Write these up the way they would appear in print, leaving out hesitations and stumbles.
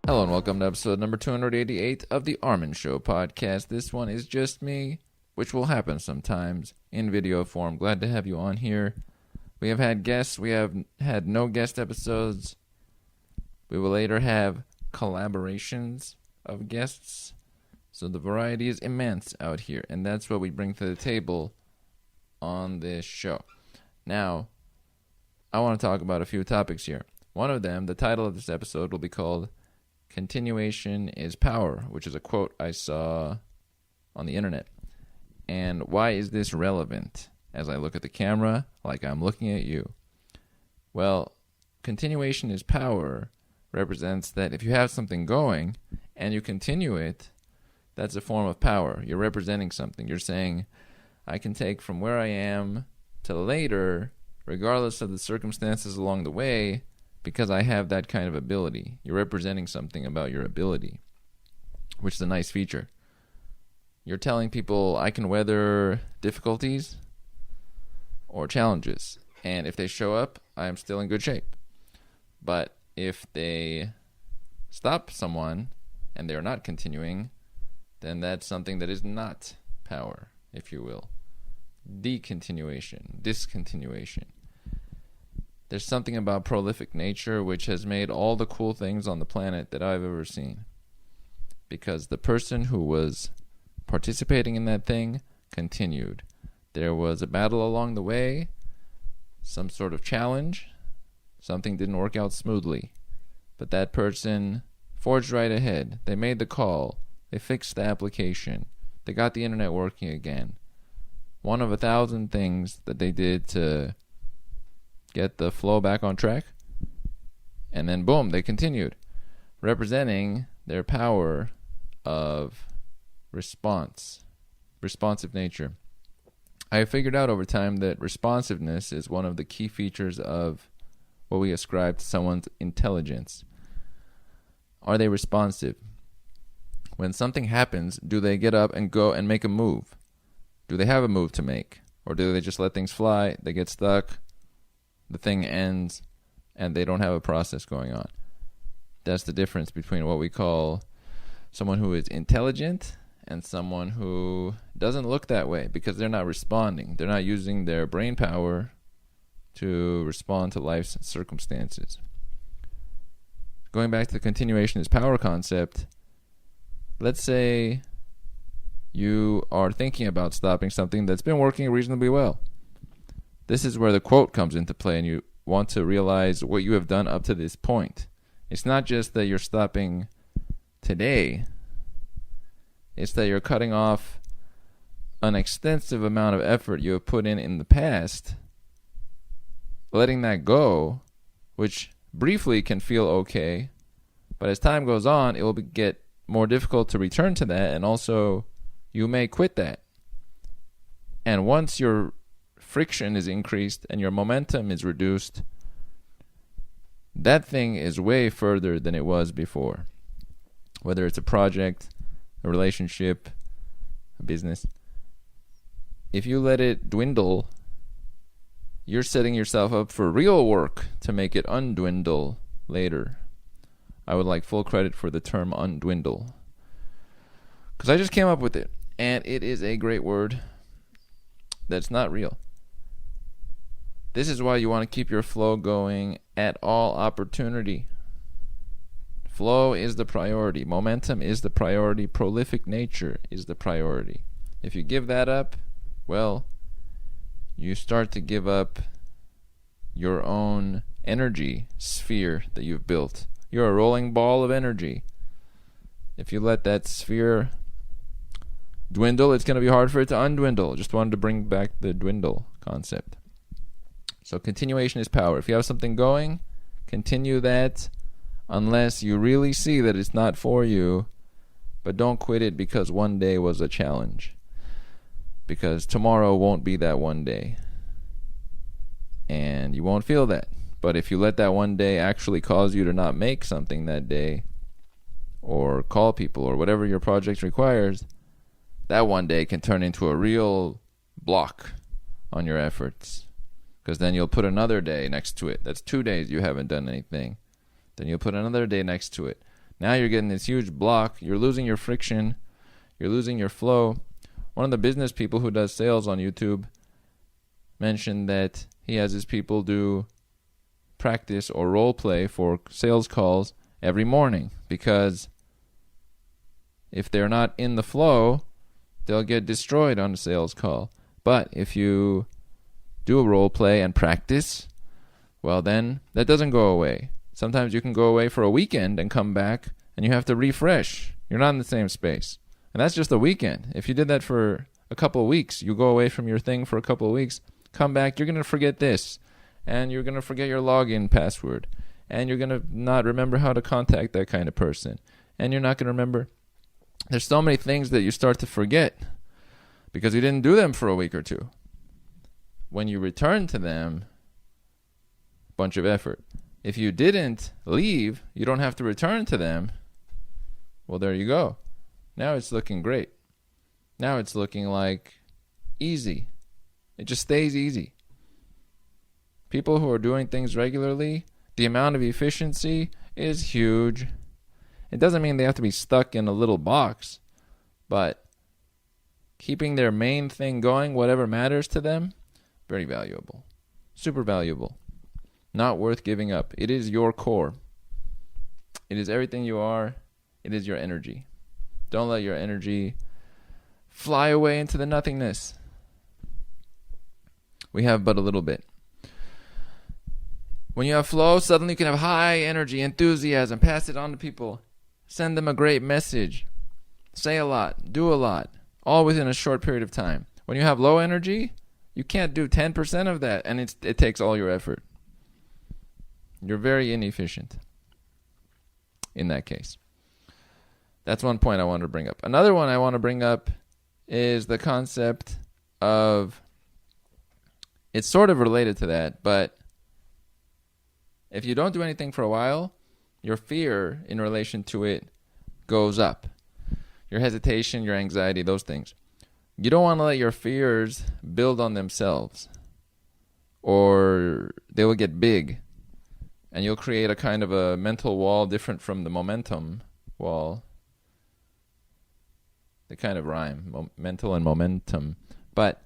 Hello and welcome to episode number 288 of the Armin Show podcast. This one is just me, which will happen sometimes in video form. Glad to have you on here. We have had guests. We have had no guest episodes. We will later have collaborations of guests. So the variety is immense out here, and that's what we bring to the table on this show. Now, I want to talk about a few topics here. One of them, the title of this episode will be called Continuation is Power, which is a quote I saw on the internet. And why is this relevant as I look at the camera like I'm looking at you? Well, continuation is power represents that if you have something going and you continue it, that's a form of power. You're representing something. You're saying, I can take from where I am to later, regardless of the circumstances along the way, because I have that kind of ability. You're representing something about your ability, which is a nice feature. You're telling people I can weather difficulties or challenges, and if they show up, I'm still in good shape. But if they stop someone and they're not continuing, then that's something that is not power, if you will. Discontinuation. There's something about prolific nature which has made all the cool things on the planet that I've ever seen. Because the person who was participating in that thing continued. There was a battle along the way, some sort of challenge, something didn't work out smoothly. But that person forged right ahead. They made the call. They fixed the application. They got the internet working again. One of 1,000 things that they did to get the flow back on track, and then boom, they continued, representing their power of responsive nature. I have figured out over time that responsiveness is one of the key features of what we ascribe to someone's intelligence. Are they responsive? When something happens, do they get up and go and make a move? Do they have a move to make? Or do they just let things fly, they get stuck, the thing ends, and they don't have a process going on? That's the difference between what we call someone who is intelligent and someone who doesn't look that way, because they're not responding. They're not using their brain power to respond to life's circumstances. Going back to the continuation is power concept, let's say you are thinking about stopping something that's been working reasonably well. This is where the quote comes into play, and you want to realize what you have done up to this point. It's not just that you're stopping today. It's that you're cutting off an extensive amount of effort you have put in the past, letting that go, which briefly can feel okay, but as time goes on, it will get more difficult to return to that, and also you may quit that. And once your friction is increased and your momentum is reduced, that thing is way further than it was before. Whether it's a project, a relationship, a business, if you let it dwindle, you're setting yourself up for real work to make it undwindle later. I would like full credit for the term undwindle, because I just came up with it, and it is a great word that's not real. This is why you want to keep your flow going at all opportunity. Flow is the priority. Momentum is the priority. Prolific nature is the priority. If you give that up, well, you start to give up your own energy sphere that you've built. You're a rolling ball of energy. If you let that sphere dwindle, it's going to be hard for it to undwindle. Just wanted to bring back the dwindle concept. So continuation is power. If you have something going, continue that unless you really see that it's not for you, but don't quit it because one day was a challenge. Because tomorrow won't be that one day. And you won't feel that. But if you let that one day actually cause you to not make something that day, or call people, or whatever your project requires, that one day can turn into a real block on your efforts. Because then you'll put another day next to it. That's 2 days you haven't done anything. Then you'll put another day next to it. Now you're getting this huge block. You're losing your friction. You're losing your flow. One of the business people who does sales on YouTube mentioned that he has his people do practice or role play for sales calls every morning, because if they're not in the flow, they'll get destroyed on a sales call. But if you do a role play and practice, well, then that doesn't go away. Sometimes you can go away for a weekend and come back and you have to refresh. You're not in the same space. And that's just a weekend. If you did that for a couple of weeks, you go away from your thing for a couple of weeks, come back, you're going to forget this. And you're going to forget your login password. And you're going to not remember how to contact that kind of person. And you're not going to remember. There's so many things that you start to forget because you didn't do them for a week or two. When you return to them, bunch of effort. If you didn't leave, you don't have to return to them. Well, there you go. Now it's looking great. Now it's looking like easy. It just stays easy. People who are doing things regularly, the amount of efficiency is huge. It doesn't mean they have to be stuck in a little box, but keeping their main thing going, whatever matters to them, very valuable. Super valuable. Not worth giving up. It is your core. It is everything you are. It is your energy. Don't let your energy fly away into the nothingness. We have but a little bit. When you have flow, suddenly you can have high energy, enthusiasm, pass it on to people. Send them a great message. Say a lot. Do a lot. All within a short period of time. When you have low energy, you can't do 10% of that, and it takes all your effort. You're very inefficient in that case. That's one point I want to bring up. Another one I want to bring up is the concept of, it's sort of related to that, but if you don't do anything for a while, your fear in relation to it goes up. Your hesitation, your anxiety, those things. You don't want to let your fears build on themselves, or they will get big. And you'll create a kind of a mental wall different from the momentum wall. They kind of rhyme, mental and momentum. But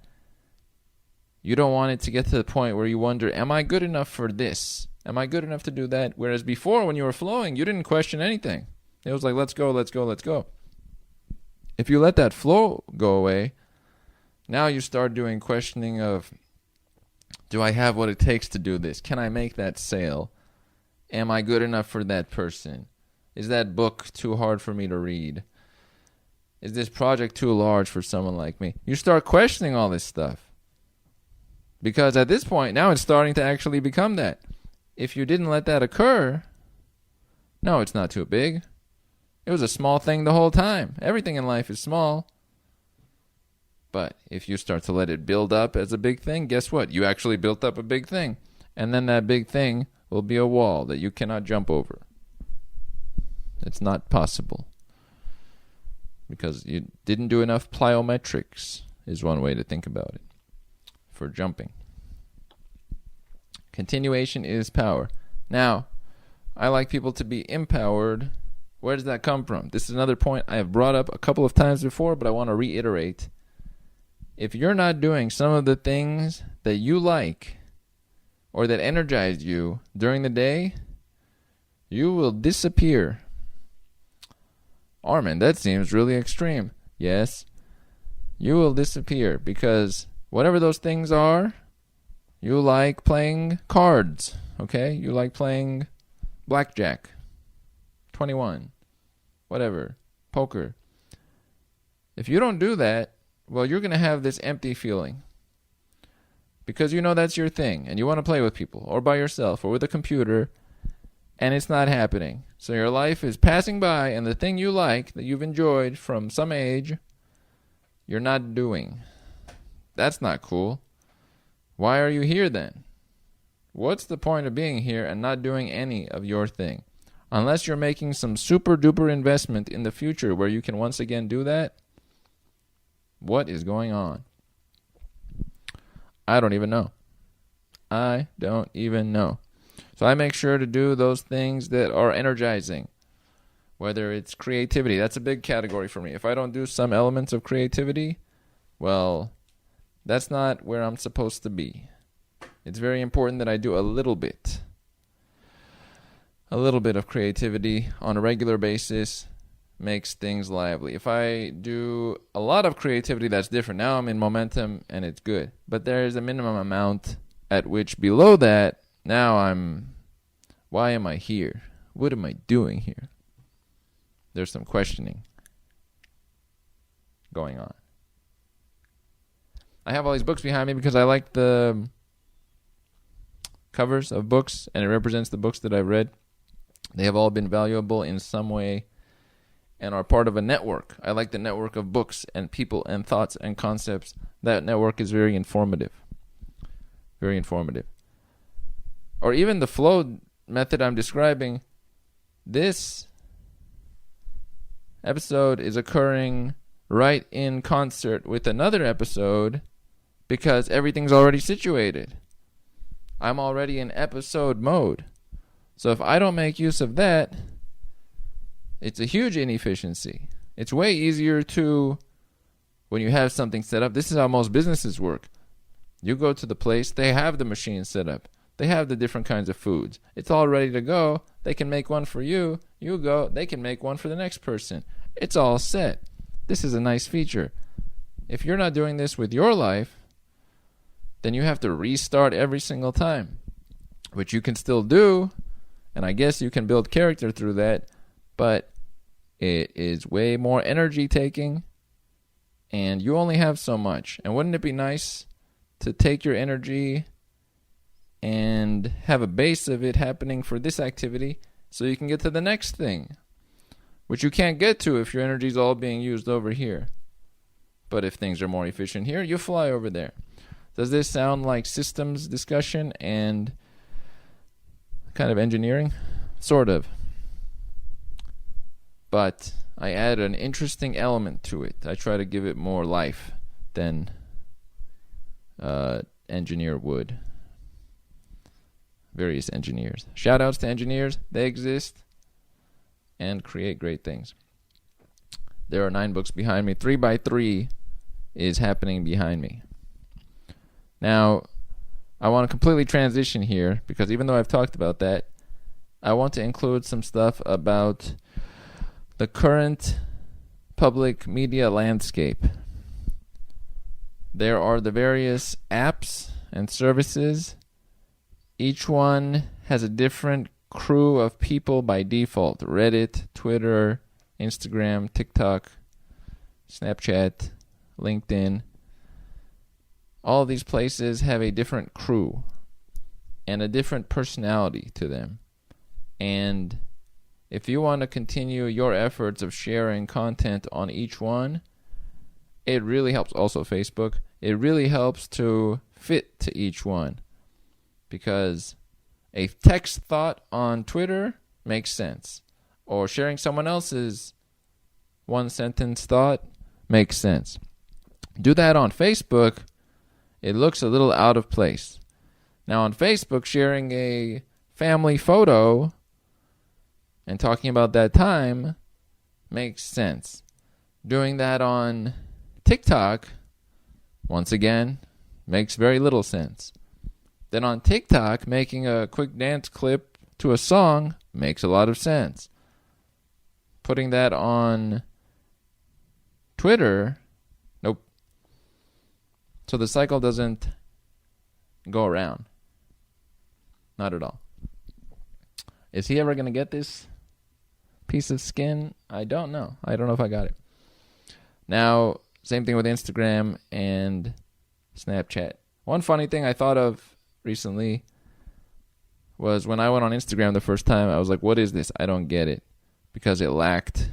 you don't want it to get to the point where you wonder, am I good enough for this? Am I good enough to do that? Whereas before, when you were flowing, you didn't question anything. It was like, let's go, let's go, let's go. If you let that flow go away, now you start doing questioning of, do I have what it takes to do this? Can I make that sale? Am I good enough for that person? Is that book too hard for me to read? Is this project too large for someone like me? You start questioning all this stuff. Because at this point, now it's starting to actually become that. If you didn't let that occur, no, it's not too big. It was a small thing the whole time. Everything in life is small. But if you start to let it build up as a big thing, guess what? You actually built up a big thing. And then that big thing will be a wall that you cannot jump over. It's not possible. Because you didn't do enough plyometrics, is one way to think about it, for jumping. Continuation is power. Now, I like people to be empowered. Where does that come from? This is another point I have brought up a couple of times before, but I want to reiterate. If you're not doing some of the things that you like or that energize you during the day, you will disappear. Armin, that seems really extreme. Yes, you will disappear because whatever those things are, you like playing cards, okay? You like playing blackjack, 21, whatever, poker. If you don't do that, well, you're going to have this empty feeling because you know that's your thing and you want to play with people or by yourself or with a computer, and it's not happening. So your life is passing by, and the thing you like that you've enjoyed from some age, you're not doing. That's not cool. Why are you here then? What's the point of being here and not doing any of your thing? Unless you're making some super duper investment in the future where you can once again do that, what is going on? I don't even know. I don't even know. So I make sure to do those things that are energizing. Whether it's creativity, that's a big category for me. If I don't do some elements of creativity, well, that's not where I'm supposed to be. It's very important that I do a little bit of creativity on a regular basis makes things lively. If I do a lot of creativity, that's different. Now I'm in momentum and it's good. But there is a minimum amount at which below that, now why am I here? What am I doing here? There's some questioning going on. I have all these books behind me because I like the covers of books, and it represents the books that I've read. They have all been valuable in some way and are part of a network. I like the network of books and people and thoughts and concepts. That network is very informative. Very informative. Or even the flow method I'm describing, this episode is occurring right in concert with another episode because everything's already situated. I'm already in episode mode. So if I don't make use of that, it's a huge inefficiency. It's way easier to, when you have something set up, this is how most businesses work. You go to the place, they have the machine set up. They have the different kinds of foods. It's all ready to go. They can make one for you. You go, they can make one for the next person. It's all set. This is a nice feature. If you're not doing this with your life, then you have to restart every single time, which you can still do. And I guess you can build character through that, but it is way more energy taking, and you only have so much. And wouldn't it be nice to take your energy and have a base of it happening for this activity so you can get to the next thing, which you can't get to if your energy is all being used over here. But if things are more efficient here, you fly over there. Does this sound like systems discussion and kind of engineering? Sort of. But I add an interesting element to it. I try to give it more life than engineer would. Various engineers. Shout outs to engineers. They exist and create great things. There are 9 books behind me. 3 by 3 is happening behind me. Now, I want to completely transition here because even though I've talked about that, I want to include some stuff about the current public media landscape. There are the various apps and services. Each one has a different crew of people by default. Reddit, Twitter, Instagram, TikTok, Snapchat, LinkedIn. All these places have a different crew and a different personality to them. And if you want to continue your efforts of sharing content on each one, it really helps. Also Facebook, it really helps to fit to each one. Because a text thought on Twitter makes sense. Or sharing someone else's one-sentence thought makes sense. Do that on Facebook, it looks a little out of place. Now on Facebook, sharing a family photo and talking about that time makes sense. Doing that on TikTok, once again, makes very little sense. Then on TikTok, making a quick dance clip to a song makes a lot of sense. Putting that on Twitter, nope. So the cycle doesn't go around. Not at all. Is he ever going to get this piece of skin? I don't know. I don't know if I got it. Now, same thing with Instagram and Snapchat. One funny thing I thought of recently was when I went on Instagram the first time, I was like, what is this? I don't get it. Because it lacked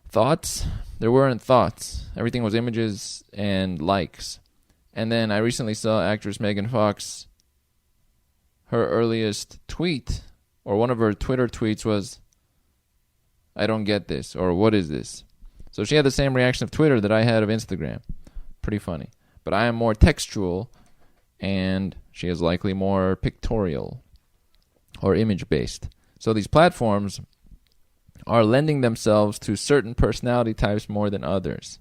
thoughts. There weren't thoughts. Everything was images and likes. And then I recently saw actress Megan Fox. Her earliest tweet, or one of her Twitter tweets was, I don't get this, or what is this? So she had the same reaction of Twitter that I had of Instagram. Pretty funny. But I am more textual, and she is likely more pictorial or image-based. So these platforms are lending themselves to certain personality types more than others.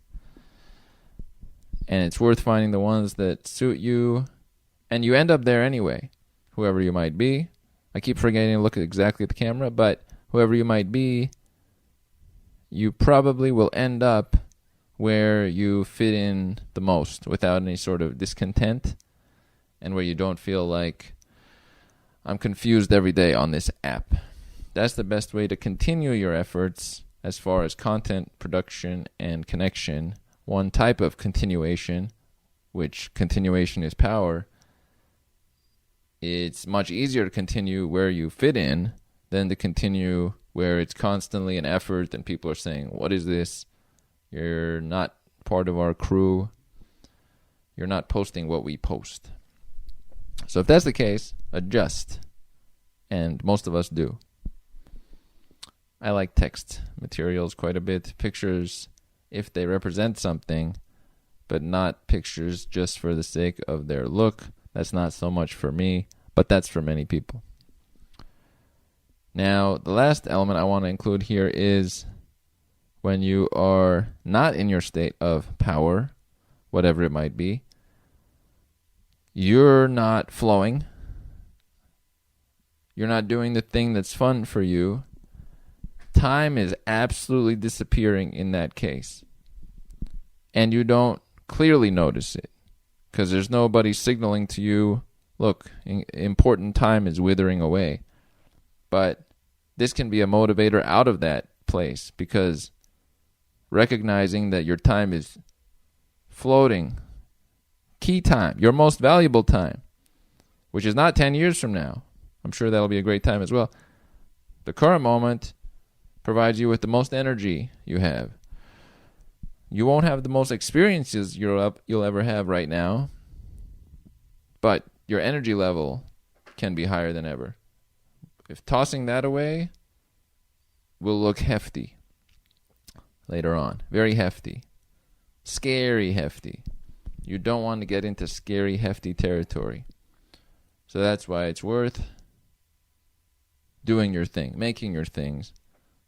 And it's worth finding the ones that suit you. And you end up there anyway, whoever you might be. I keep forgetting to look exactly at the camera, but whoever you might be, you probably will end up where you fit in the most without any sort of discontent, and where you don't feel like I'm confused every day on this app. That's the best way to continue your efforts as far as content production and connection. One type of continuation, which continuation is power, it's much easier to continue where you fit in than to continue where it's constantly an effort and people are saying, what is this? You're not part of our crew. You're not posting what we post. So if that's the case, adjust. And most of us do. I like text materials quite a bit. Pictures, if they represent something, but not pictures just for the sake of their look. That's not so much for me, but that's for many people. Now, the last element I want to include here is when you are not in your state of power, whatever it might be, you're not flowing. You're not doing the thing that's fun for you. Time is absolutely disappearing in that case. And you don't clearly notice it because there's nobody signaling to you, look, important time is withering away. But this can be a motivator out of that place, because recognizing that your time is floating, key time, your most valuable time, which is not 10 years from now. I'm sure that'll be a great time as well. The current moment provides you with the most energy you have. You won't have the most experiences you'll ever have right now, but your energy level can be higher than ever. If tossing that away will look hefty later on. Very hefty. Scary hefty. You don't want to get into scary hefty territory. So that's why it's worth doing your thing, making your things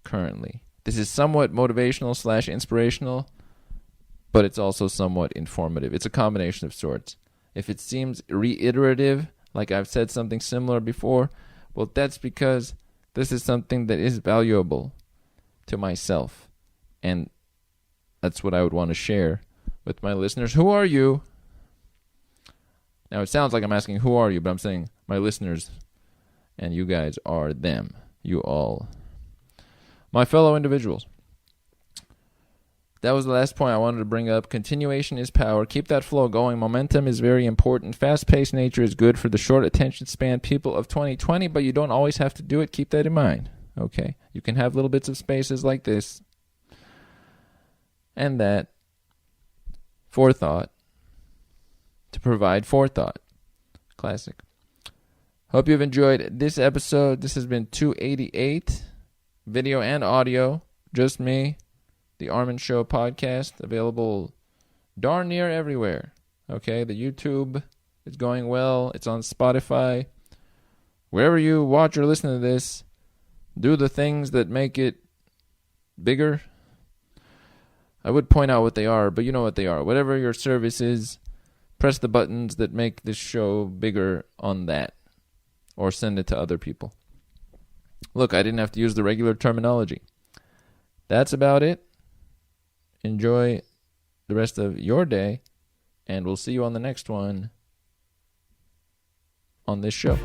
currently. This is somewhat motivational / inspirational, but it's also somewhat informative. It's a combination of sorts. If it seems reiterative, like I've said something similar before, well, that's because this is something that is valuable to myself. And that's what I would want to share with my listeners. Who are you? Now, it sounds like I'm asking, who are you? But I'm saying my listeners, and you guys are them. You all. My fellow individuals. That was the last point I wanted to bring up. Continuation is power. Keep that flow going. Momentum is very important. Fast-paced nature is good for the short attention span people of 2020, but you don't always have to do it. Keep that in mind. Okay? You can have little bits of spaces like this and that. Forethought. To provide forethought. Classic. Hope you've enjoyed this episode. This has been 288. Video and audio. Just me. The Armin Show podcast, available darn near everywhere. Okay, the YouTube is going well. It's on Spotify. Wherever you watch or listen to this, do the things that make it bigger. I would point out what they are, but you know what they are. Whatever your service is, press the buttons that make this show bigger on that, or send it to other people. Look, I didn't have to use the regular terminology. That's about it. Enjoy the rest of your day, and we'll see you on the next one on this show.